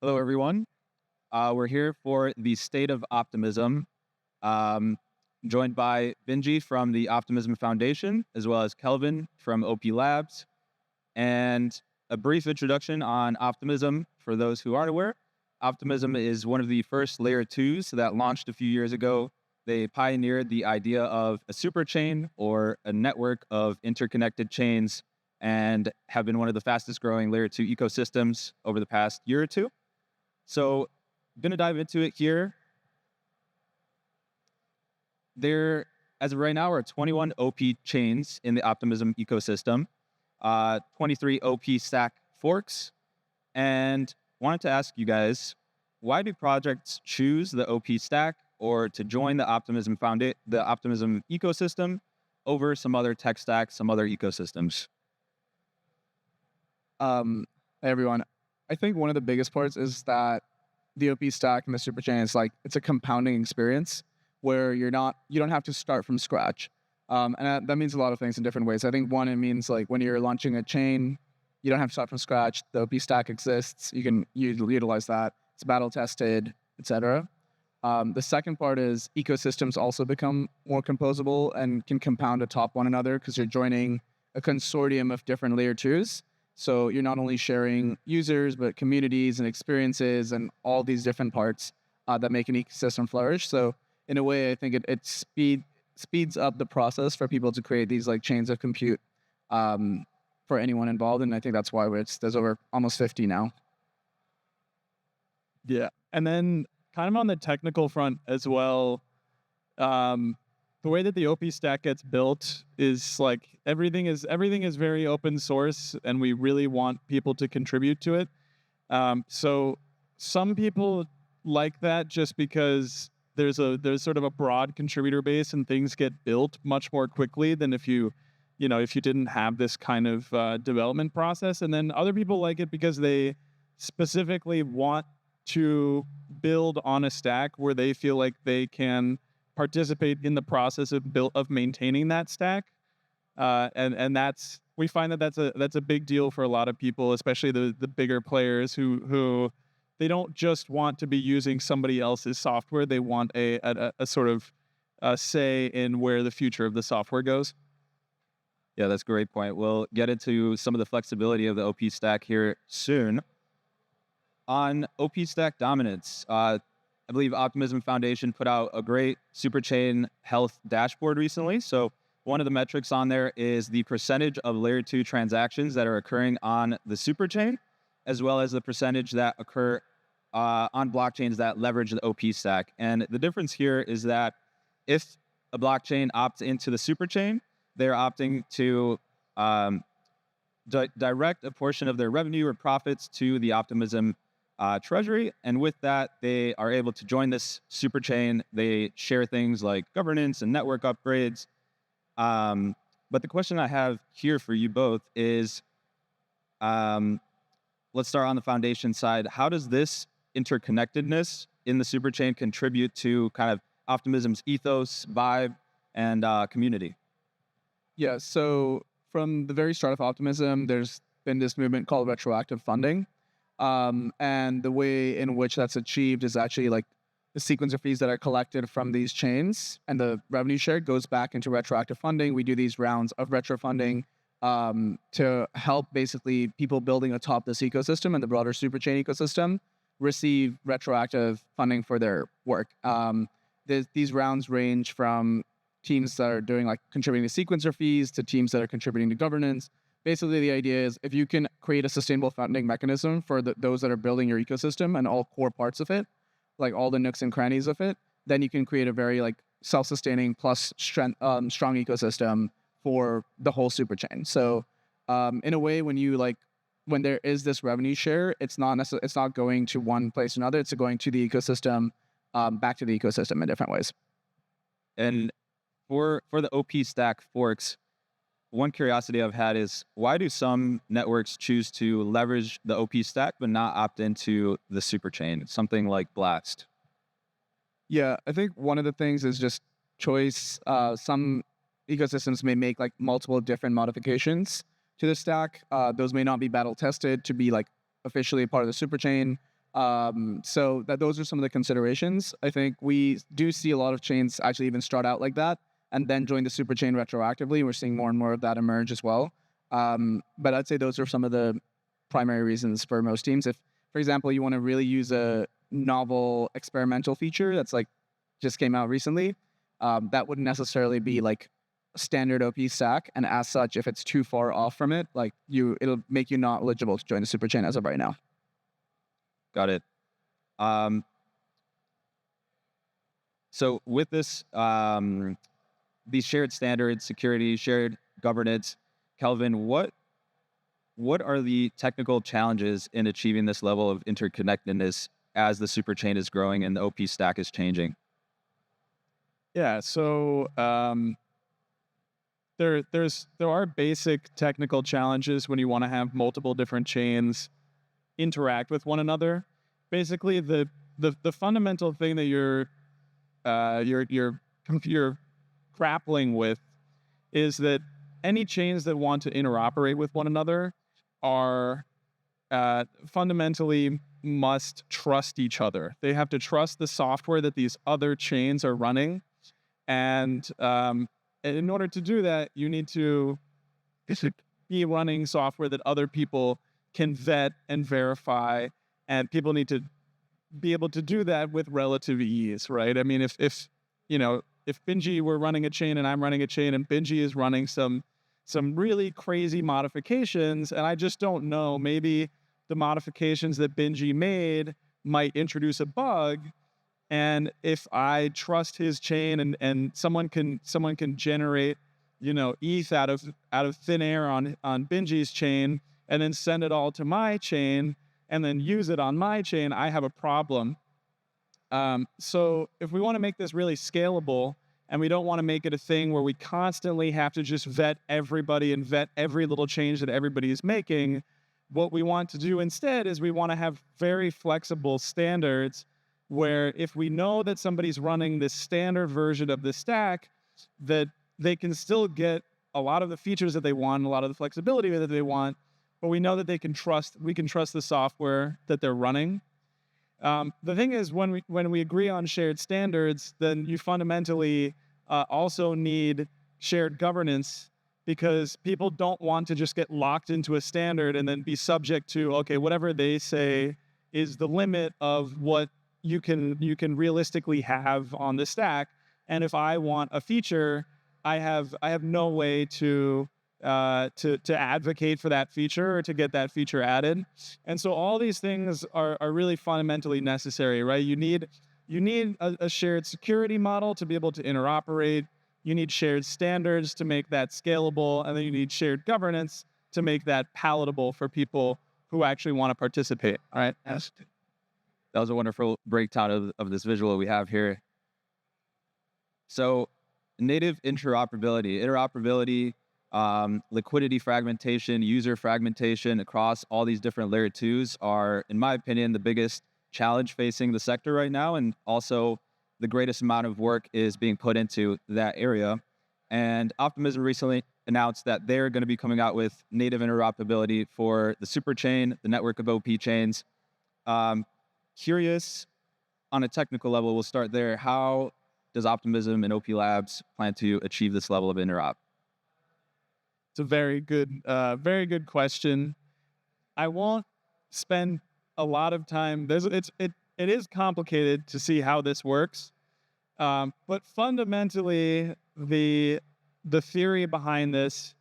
Hello, everyone. We're here for the State of Optimism, um, joined by Binji from the Optimism Foundation, as well as Kelvin from OP Labs, and a brief introduction on Optimism for those who aren't aware. Optimism is one of the first layer twos that launched a few years ago. They pioneered the idea of a superchain or a network of interconnected chains and have been one of the fastest growing layer two ecosystems over the past year or two. So, going to dive into it here. There, as of right now, are 21 OP chains in the Optimism ecosystem, 23 OP stack forks, and wanted to ask you guys, why do projects choose the OP stack or to join the the Optimism ecosystem over some other tech stacks, some other ecosystems? Hey everyone. I think one of the biggest parts is that the OP stack and the superchain is it's a compounding experience where you don't have to start from scratch. And that means a lot of things in different ways. I think one, it means like when you're launching a chain, you don't have to start from scratch. The OP stack exists. You can utilize that. It's battle tested, etc. The second part is ecosystems also become more composable and can compound atop one another because you're joining a consortium of different layer twos. So you're not only sharing users, but communities and experiences and all these different parts that make an ecosystem flourish. So in a way, I think it speeds up the process for people to create these like chains of compute for anyone involved. And I think that's why there's over almost 50 now. Yeah. And then kind of on the technical front as well, the way that the OP stack gets built is like everything is very open source, and we really want people to contribute to it. So some people like that just because there's sort of a broad contributor base and things get built much more quickly than if you didn't have this kind of development process. And then other people like it because they specifically want to build on a stack where they feel like they can participate in the process of maintaining that stack, and we find that's a big deal for a lot of people, especially the bigger players who they don't just want to be using somebody else's software. They want a sort of say in where the future of the software goes. Yeah, that's a great point. We'll get into some of the flexibility of the OP stack here soon. On OP stack dominance, I believe Optimism Foundation put out a great superchain health dashboard recently. So one of the metrics on there is the percentage of layer 2 transactions that are occurring on the superchain, as well as the percentage that occur on blockchains that leverage the OP stack. And the difference here is that if a blockchain opts into the superchain, they're opting to direct a portion of their revenue or profits to the Optimism treasury, and with that, they are able to join this super chain. They share things like governance and network upgrades. But the question I have here for you both is, let's start on the foundation side. How does this interconnectedness in the super chain contribute to kind of Optimism's ethos, vibe, and community? Yeah, so from the very start of Optimism, there's been this movement called retroactive funding. And the way in which that's achieved is actually like the sequencer fees that are collected from these chains and the revenue share goes back into retroactive funding. We do these rounds of retro funding to help basically people building atop this ecosystem and the broader superchain ecosystem receive retroactive funding for their work. These rounds range from teams that are doing like contributing to sequencer fees to teams that are contributing to governance. Basically, the idea is if you can create a sustainable funding mechanism for those that are building your ecosystem and all core parts of it, like all the nooks and crannies of it, then you can create a very like self-sustaining plus strong ecosystem for the whole superchain. So, in a way, when there is this revenue share, it's not going to one place or another. It's going to the ecosystem, back to the ecosystem in different ways. And for the OP stack forks, one curiosity I've had is, why do some networks choose to leverage the OP stack but not opt into the superchain, something like Blast? Yeah, I think one of the things is just choice. Some ecosystems may make like multiple different modifications to the stack. Those may not be battle tested to be like officially a part of the superchain. So those are some of the considerations. I think we do see a lot of chains actually even start out like that and then join the super chain retroactively. We're seeing more and more of that emerge as well. But I'd say those are some of the primary reasons for most teams. If, for example, you want to really use a novel experimental feature that's like just came out recently, that wouldn't necessarily be like a standard OP stack. And as such, if it's too far off from it, like it'll make you not eligible to join the super chain as of right now. Got it. So with this, these shared standards, security, shared governance, Kelvin, what are the technical challenges in achieving this level of interconnectedness as the superchain is growing and the OP stack is changing? Yeah, so there are basic technical challenges when you want to have multiple different chains interact with one another. Basically, the fundamental thing that you're grappling with is that any chains that want to interoperate with one another are fundamentally must trust each other. They have to trust the software that these other chains are running, and in order to do that, you need to be running software that other people can vet and verify, and people need to be able to do that with relative ease, right? I mean, if Binji were running a chain and I'm running a chain, and Binji is running some really crazy modifications, and I just don't know, maybe the modifications that Binji made might introduce a bug, and if I trust his chain and someone can generate, ETH out of thin air on Binji's chain and then send it all to my chain and then use it on my chain, I have a problem. So if we want to make this really scalable, and we don't want to make it a thing where we constantly have to just vet everybody and vet every little change that everybody is making, what we want to do instead is we want to have very flexible standards where if we know that somebody's running this standard version of the stack, that they can still get a lot of the features that they want, a lot of the flexibility that they want, but we know that we can trust the software that they're running. The thing is, when we agree on shared standards, then you fundamentally also need shared governance, because people don't want to just get locked into a standard and then be subject to, okay, whatever they say is the limit of what you can realistically have on the stack. And if I want a feature, I have no way to advocate for that feature or to get that feature added. And so all these things are really fundamentally necessary, right? You need a shared security model to be able to interoperate. You need shared standards to make that scalable, and then you need shared governance to make that palatable for people who actually want to participate. All right. That was a wonderful breakdown of this visual we have here. So native interoperability, liquidity fragmentation, user fragmentation across all these different layer 2s are, in my opinion, the biggest challenge facing the sector right now, and also the greatest amount of work is being put into that area. And Optimism recently announced that they're going to be coming out with native interoperability for the superchain, the network of OP chains. Curious, on a technical level, we'll start there. How does Optimism and OP Labs plan to achieve this level of interop? It's a very good question. I won't spend a lot of time. It is complicated to see how this works, but fundamentally, the theory behind this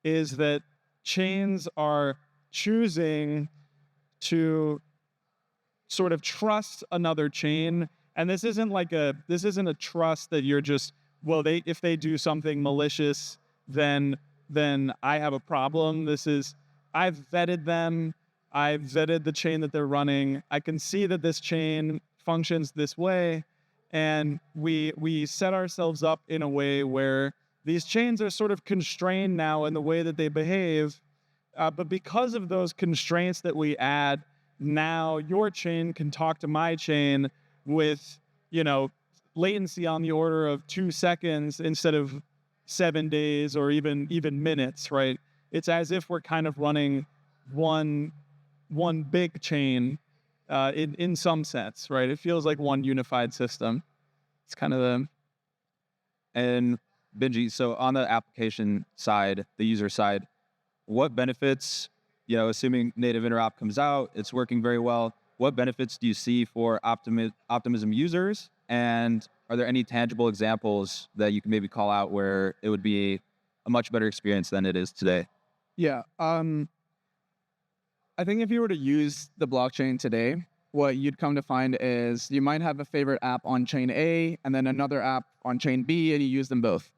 is that chains are choosing to sort of trust another chain, and this isn't a trust that you're just, well, if they do something malicious, then I have a problem. This is, I've vetted them. I've vetted the chain that they're running. I can see that this chain functions this way. And we set ourselves up in a way where these chains are sort of constrained now in the way that they behave. But because of those constraints that we add, now your chain can talk to my chain with, latency on the order of 2 seconds instead of 7 days or even minutes, right? It's as if we're kind of running one big chain, in some sense, right? It feels like one unified system. It's kind of the And Binji, so on the application side, the user side, what benefits, assuming native interop comes out, it's working very well, what benefits do you see for Optimism users? And are there any tangible examples that you can maybe call out where it would be a much better experience than it is today? Yeah. I think if you were to use the blockchain today, what you'd come to find is you might have a favorite app on chain A and then another app on chain B, and you use them both.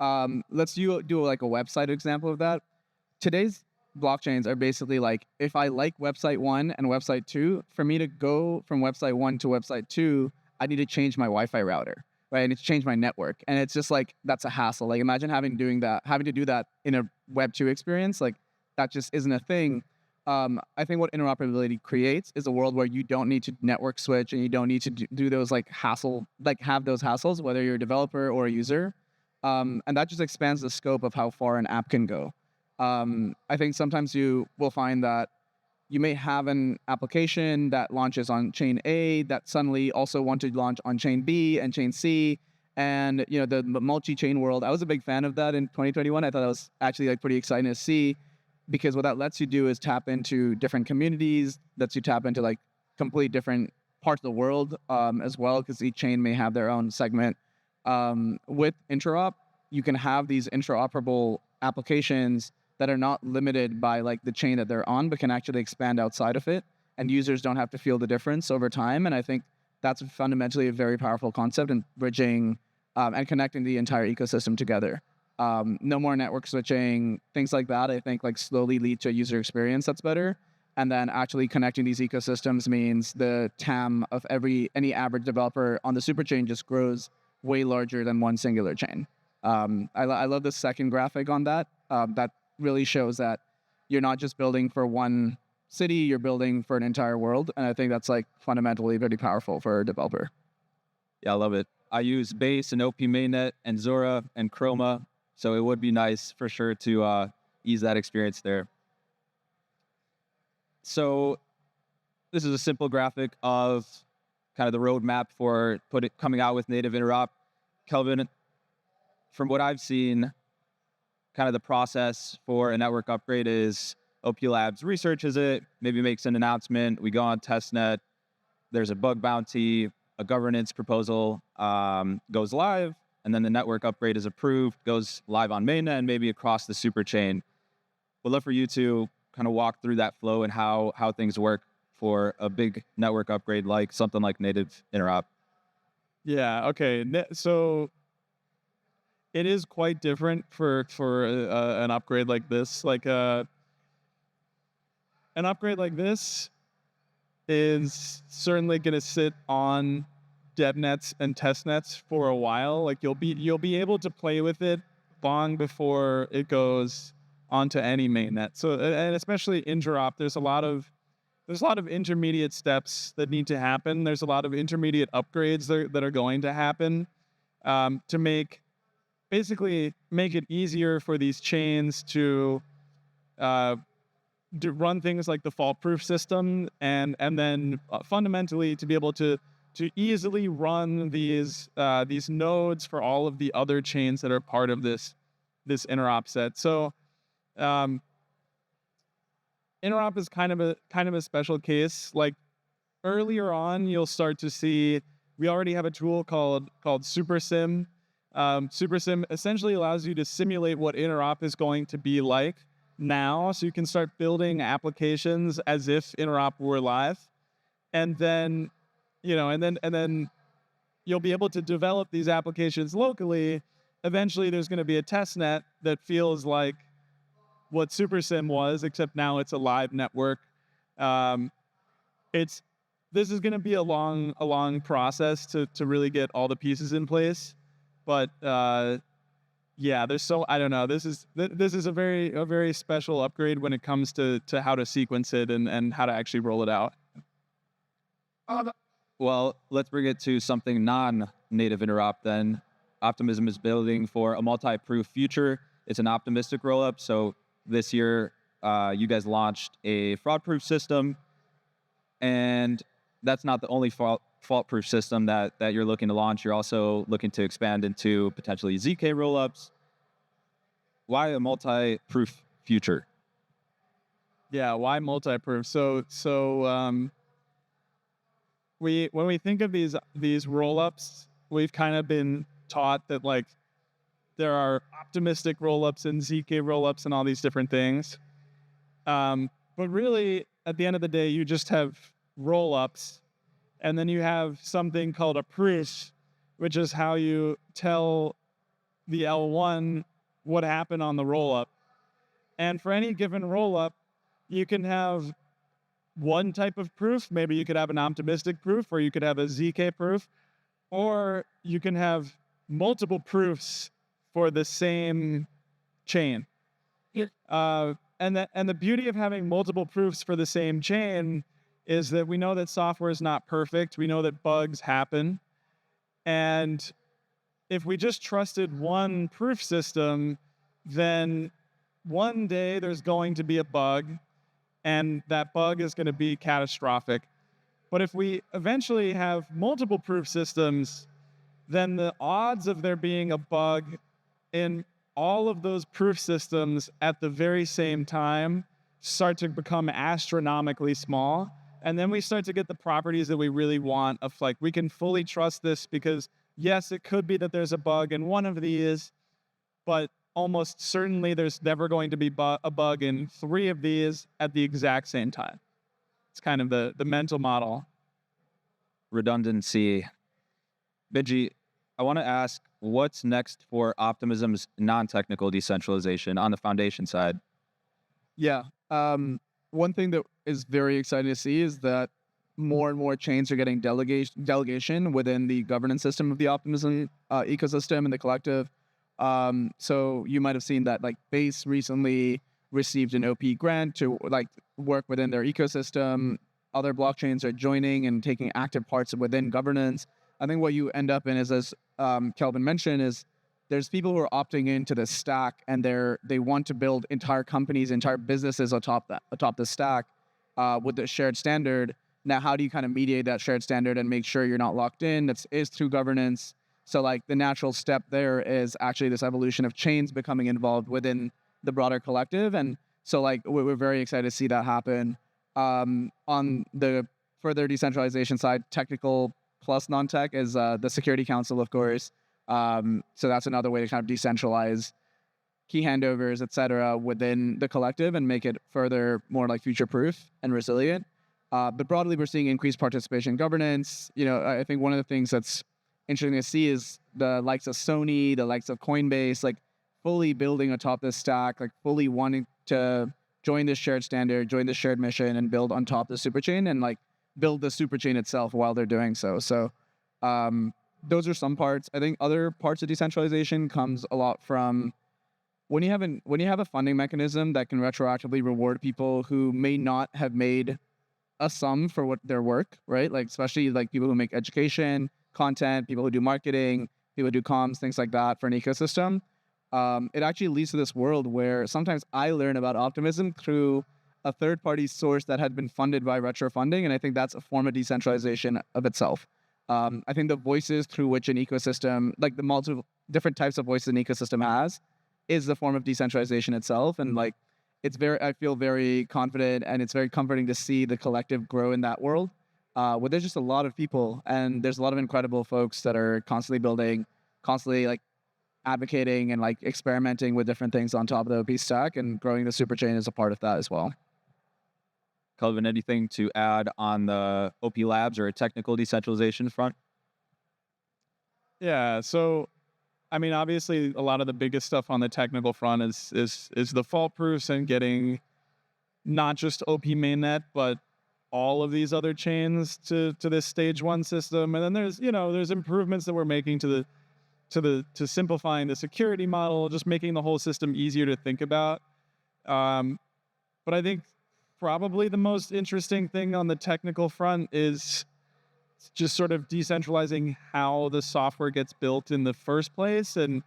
Let's do like a website example of that. Today's blockchains are basically like, if I like website 1 and website 2, for me to go from website 1 to website 2, I need to change my Wi-Fi router, right? I need to change my network. And it's just like, that's a hassle. Like, imagine having to do that in a Web 2 experience. Like, that just isn't a thing. I think what interoperability creates is a world where you don't need to network switch and you don't need to do those have those hassles, whether you're a developer or a user. And that just expands the scope of how far an app can go. I think sometimes you will find that you may have an application that launches on chain A that suddenly also want to launch on chain B and chain C. And the multi-chain world, I was a big fan of that in 2021. I thought that was actually like pretty exciting to see, because what that lets you do is tap into different communities, lets you tap into like complete different parts of the world as well, because each chain may have their own segment. With interop, you can have these interoperable applications that are not limited by like the chain that they're on, but can actually expand outside of it, and users don't have to feel the difference over time. And I think that's fundamentally a very powerful concept in bridging and connecting the entire ecosystem together. No more network switching, things like that, I think like slowly lead to a user experience that's better. And then actually connecting these ecosystems means the TAM of any average developer on the superchain just grows way larger than one singular chain. I love the second graphic on that. That really shows that you're not just building for one city, you're building for an entire world. And I think that's like fundamentally very powerful for a developer. Yeah, I love it. I use Base and OP Mainnet and Zora and Chroma, so it would be nice for sure to ease that experience there. So this is a simple graphic of kind of the roadmap for coming out with native interop. Kelvin, from what I've seen, kind of the process for a network upgrade is OP Labs researches it, maybe makes an announcement, we go on testnet, there's a bug bounty, a governance proposal goes live, and then the network upgrade is approved, goes live on mainnet and maybe across the super chain. Would love for you to kind of walk through that flow and how things work for a big network upgrade like something like native interop. Yeah. Okay. So it is quite different for an upgrade like this. Like an upgrade like this is certainly going to sit on devnets and testnets for a while. Like you'll be able to play with it long before it goes onto any mainnet. So, and especially interop, there's a lot of intermediate steps that need to happen. There's a lot of intermediate upgrades that are going to happen to basically make it easier for these chains to run things like the fault-proof system, and then fundamentally to be able to easily run these nodes for all of the other chains that are part of this interop set. So interop is kind of a special case. Like earlier on, you'll start to see we already have a tool called SuperSim. SuperSim essentially allows you to simulate what interop is going to be like now, so you can start building applications as if interop were live, and then you'll be able to develop these applications locally. Eventually, there's going to be a test net that feels like what SuperSim was, except now it's a live network. This is going to be a long process to really get all the pieces in place. But yeah, I don't know. This is a very special upgrade when it comes to how to sequence it and how to actually roll it out. Well, let's bring it to something non-native interop then. Optimism is building for a multi-proof future. It's an optimistic rollup. So this year, you guys launched a fraud-proof system. And that's not the only fault-proof system that you're looking to launch. You're also looking to expand into potentially ZK rollups. Why a multi-proof future? Yeah, why multi-proof? When we think of these rollups, we've kind of been taught that like there are optimistic rollups and ZK rollups and all these different things. But really, at the end of the day, you just have rollups, and then you have something called a proof, which is how you tell the L1 what happened on the rollup. And for any given rollup, you can have one type of proof. Maybe you could have an optimistic proof, or you could have a ZK proof, or you can have multiple proofs for the same chain. And the beauty of having multiple proofs for the same chain is that we know that software is not perfect. We know that bugs happen. And if we just trusted one proof system, then one day there's going to be a bug, and that bug is going to be catastrophic. But if we eventually have multiple proof systems, then the odds of there being a bug in all of those proof systems at the very same time start to become astronomically small. And then we start to get the properties that we really want of like, we can fully trust this because yes, it could be that there's a bug in one of these, but almost certainly there's never going to be a bug in 3 of these at the exact same time. It's kind of the mental model. Redundancy. Binji, I want to ask, what's next for Optimism's non-technical decentralization on the foundation side? Yeah. One thing that is very exciting to see is that more and more chains are getting delegation within the governance system of the Optimism ecosystem and the collective. So you might have seen that like Base recently received an OP grant to like work within their ecosystem. Other blockchains are joining and taking active parts within governance. I think what you end up in is, as Kelvin mentioned, is there's people who are opting into the stack and they want to build entire companies, entire businesses atop the stack with the shared standard. Now, how do you kind of mediate that shared standard and make sure you're not locked in? That is through governance. So like the natural step there is actually this evolution of chains becoming involved within the broader collective. And so like we're very excited to see that happen. On the further decentralization side, technical plus non-tech is the Security Council, of course. So that's another way to kind of decentralize key handovers, et cetera, within the collective and make it further more like future-proof and resilient. But broadly, we're seeing increased participation in governance. You know, I think one of the things that's interesting to see is the likes of Sony, the likes of Coinbase, like fully building atop this stack, like fully wanting to join this shared standard, join this shared mission, and build on top of the superchain and like build the superchain itself while they're doing so. So those are some parts. I think other parts of decentralization comes a lot from when you have a funding mechanism that can retroactively reward people who may not have made a sum for what their work, right? Like especially like people who make education, content, people who do marketing, people who do comms, things like that for an ecosystem. It actually leads to this world where sometimes I learn about Optimism through a third-party source that had been funded by retro funding, and I think that's a form of decentralization of itself. I think the voices through which an ecosystem, like the multiple different types of voices an ecosystem has, is the form of decentralization itself. And like, I feel very confident, and it's very comforting to see the collective grow in that world, where there's just a lot of people, and there's a lot of incredible folks that are constantly building, constantly like advocating and like experimenting with different things on top of the OP stack, and growing the superchain is a part of that as well. Kelvin, anything to add on the OP Labs or a technical decentralization front? Yeah, so I mean, obviously, a lot of the biggest stuff on the technical front is the fault proofs and getting not just OP mainnet, but all of these other chains to this stage 1 system. And then there's improvements that we're making to simplifying the security model, just making the whole system easier to think about. But I think probably the most interesting thing on the technical front is just sort of decentralizing how the software gets built in the first place, and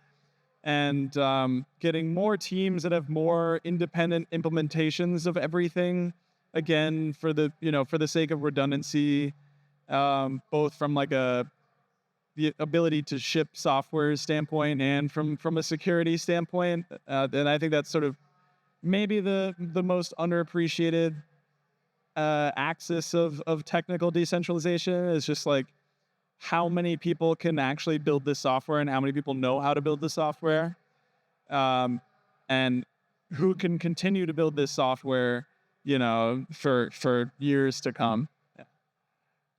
getting more teams that have more independent implementations of everything. Again, for the sake of redundancy, both from like the ability to ship software standpoint and from a security standpoint. And I think that's sort of maybe the most underappreciated axis of technical decentralization is just like how many people can actually build this software and how many people know how to build the software, and who can continue to build this software, for years to come.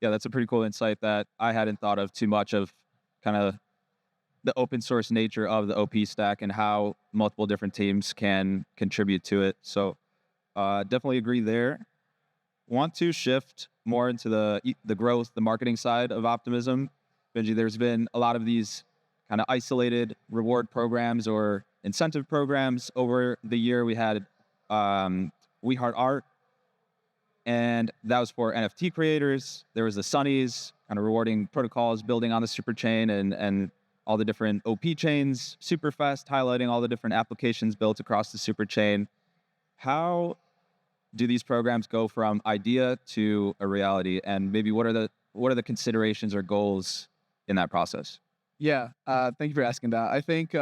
Yeah, that's a pretty cool insight that I hadn't thought of too much of, kind of the open source nature of the OP stack and how multiple different teams can contribute to it. So definitely agree there. Want to shift more into the growth, the marketing side of Optimism. Binji, there's been a lot of these kind of isolated reward programs or incentive programs over the year. We had We Heart Art, and that was for NFT creators. There was the Sunnies, kind of rewarding protocols building on the super chain and all the different OP chains, Superfest, highlighting all the different applications built across the super chain. How do these programs go from idea to a reality, and maybe what are the considerations or goals in that process? Yeah, thank you for asking that. I think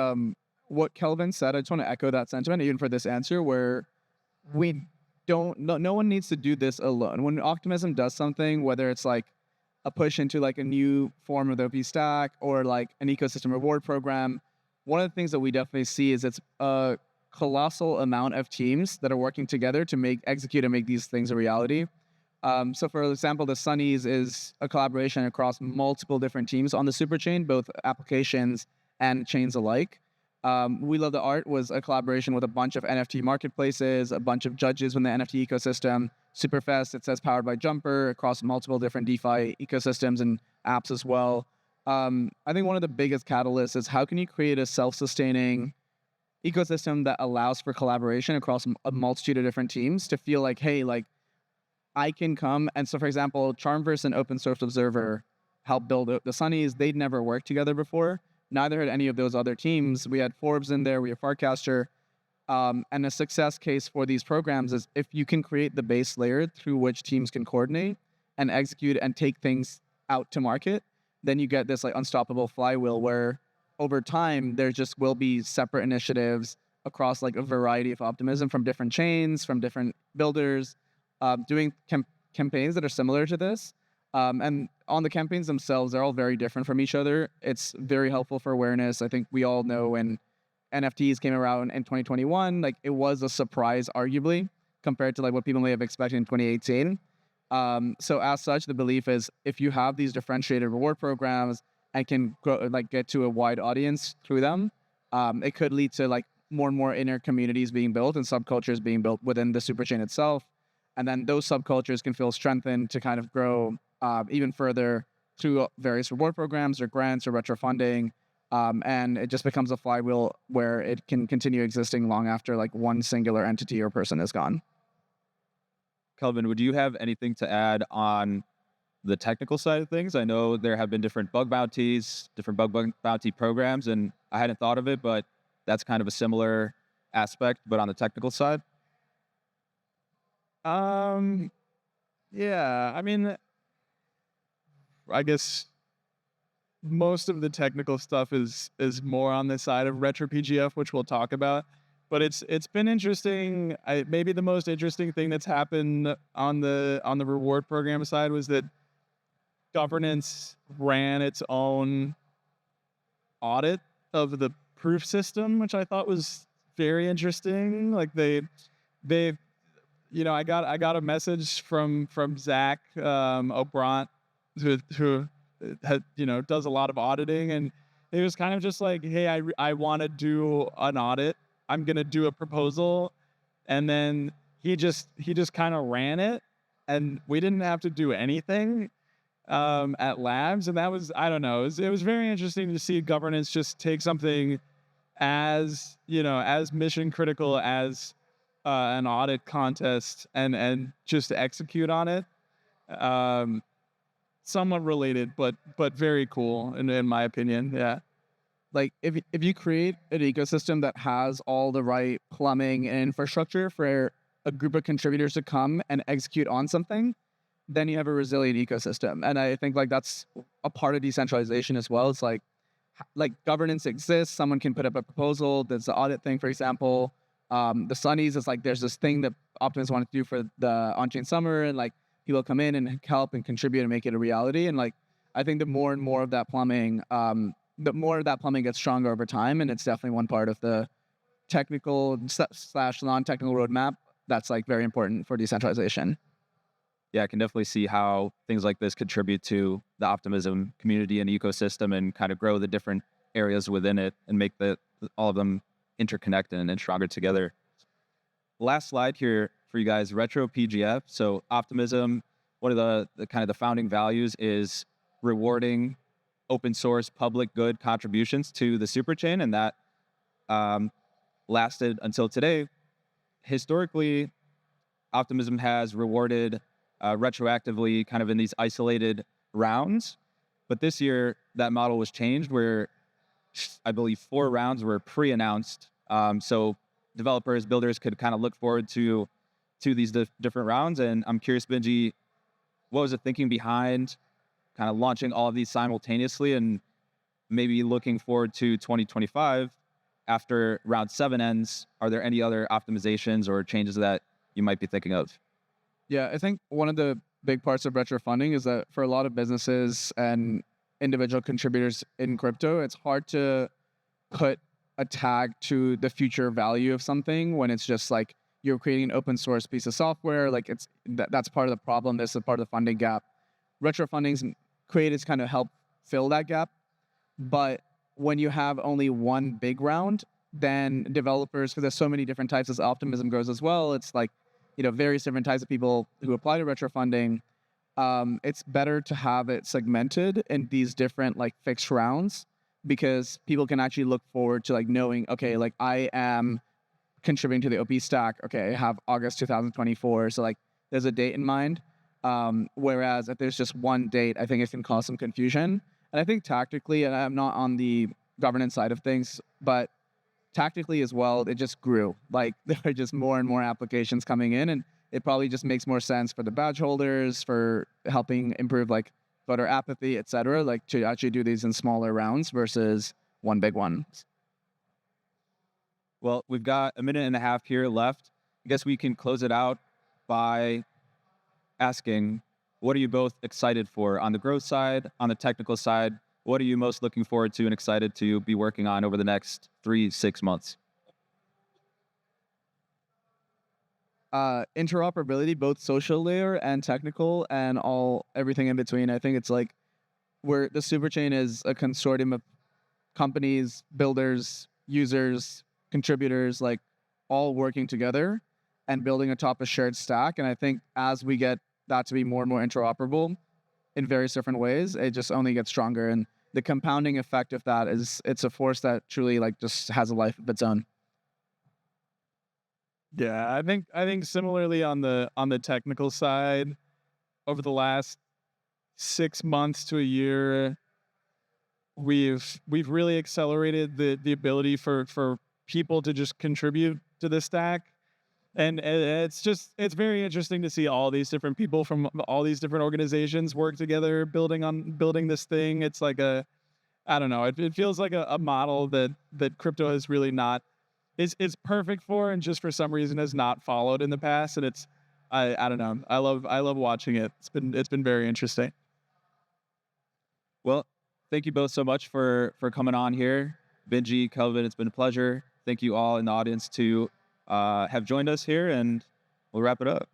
what Kelvin said, I just want to echo that sentiment, even for this answer, where no one needs to do this alone. When Optimism does something, whether it's like a push into like a new form of the OP stack or like an ecosystem reward program, one of the things that we definitely see is it's a colossal amount of teams that are working together to execute and make these things a reality. So for example, the Sunnies is a collaboration across multiple different teams on the superchain, both applications and chains alike. We Love the Art was a collaboration with a bunch of NFT marketplaces, a bunch of judges in the NFT ecosystem. Superfest, it says powered by Jumper across multiple different DeFi ecosystems and apps as well. I think one of the biggest catalysts is how can you create a self-sustaining ecosystem that allows for collaboration across a multitude of different teams to feel like, hey, like I can come. And so, for example, Charmverse and Open Source Observer helped build the Sunnies. They'd never worked together before. Neither had any of those other teams. We had Forbes in there. We have Farcaster. And a success case for these programs is if you can create the base layer through which teams can coordinate and execute and take things out to market, then you get this like unstoppable flywheel where over time there just will be separate initiatives across like a variety of Optimism from different chains, from different builders, doing campaigns that are similar to this. And on the campaigns themselves, they're all very different from each other. It's very helpful for awareness. I think we all know when NFTs came around in 2021, like it was a surprise, arguably, compared to like what people may have expected in 2018. So as such, the belief is if you have these differentiated reward programs and can grow, like get to a wide audience through them, it could lead to like more and more inner communities being built and subcultures being built within the superchain itself. And then those subcultures can feel strengthened to kind of grow even further through various reward programs or grants or retro funding. And it just becomes a flywheel where it can continue existing long after like one singular entity or person is gone. Kelvin, would you have anything to add on the technical side of things? I know there have been different bug bounties, different bug bounty programs, and I hadn't thought of it, but that's kind of a similar aspect, but on the technical side. Yeah, I mean, I guess most of the technical stuff is more on the side of retro PGF, which we'll talk about. But it's been interesting. Maybe the most interesting thing that's happened on the reward program side was that governance ran its own audit of the proof system, which I thought was very interesting. Like they I got a message from Zach Obrant, who had, does a lot of auditing, and it was kind of just like, hey, I want to do an audit. I'm gonna do a proposal, and then he just kind of ran it, and we didn't have to do anything at labs, and that was, I don't know, it was very interesting to see governance just take something as as mission critical as an audit contest and just execute on it. Somewhat related, but very cool in my opinion. Yeah. Like if you create an ecosystem that has all the right plumbing and infrastructure for a group of contributors to come and execute on something, then you have a resilient ecosystem. And I think like that's a part of decentralization as well. It's like governance exists. Someone can put up a proposal. There's the audit thing, for example. The Sunnies is like there's this thing that Optimists wanted to do for the on-chain summer, and like people come in and help and contribute and make it a reality. And like I think the more and more of that plumbing, the more of that plumbing gets stronger over time, and it's definitely one part of the technical / non-technical roadmap that's like very important for decentralization. Yeah, I can definitely see how things like this contribute to the Optimism community and ecosystem and kind of grow the different areas within it and make all of them interconnected and stronger together. Last slide here for you guys, retro PGF. So Optimism, one of the kind of the founding values is rewarding open source public good contributions to the superchain, and that lasted until today. Historically, Optimism has rewarded retroactively kind of in these isolated rounds. But this year, that model was changed where I believe 4 rounds were pre-announced. So developers, builders could kind of look forward to these different rounds. And I'm curious, Binji, what was the thinking behind kind of launching all of these simultaneously and maybe looking forward to 2025 after round 7 ends? Are there any other optimizations or changes that you might be thinking of? Yeah, I think one of the big parts of retro funding is that for a lot of businesses and individual contributors in crypto, it's hard to put a tag to the future value of something when it's just like you're creating an open source piece of software. Like that's part of the problem. This is part of the funding gap. Retro funding's created to kind of help fill that gap. But when you have only one big round, then developers, because there's so many different types as Optimism grows as well, it's like, various different types of people who apply to retro funding. It's better to have it segmented in these different like fixed rounds, because people can actually look forward to like knowing, okay, like I am contributing to the OP stack. Okay, I have August 2024. So like there's a date in mind. Whereas if there's just one date, I think it can cause some confusion. And I think tactically, and I'm not on the governance side of things, but tactically as well, it just grew. Like there are just more and more applications coming in, and it probably just makes more sense for the badge holders, for helping improve like voter apathy, et cetera, like to actually do these in smaller rounds versus one big one. Well, we've got a minute and a half here left. I guess we can close it out by asking, what are you both excited for on the growth side, on the technical side? What are you most looking forward to and excited to be working on over the next 3-6 months? Interoperability, both social layer and technical, and everything in between. I think it's like where the superchain is a consortium of companies, builders, users, contributors, like all working together and building atop a shared stack. And I think as we get that to be more and more interoperable in various different ways, it just only gets stronger. And the compounding effect of that it's a force that truly like just has a life of its own. Yeah, I think similarly on the technical side, over the last 6 months to a year, we've really accelerated the ability for people to just contribute to the stack. And it's very interesting to see all these different people from all these different organizations work together, building this thing. It's like I don't know. It feels like a model that crypto has really not is perfect for, and just for some reason has not followed in the past. And I don't know. I love watching it. It's been very interesting. Well, thank you both so much for coming on here. Binji, Kelvin, it's been a pleasure. Thank you all in the audience to have joined us here, and we'll wrap it up.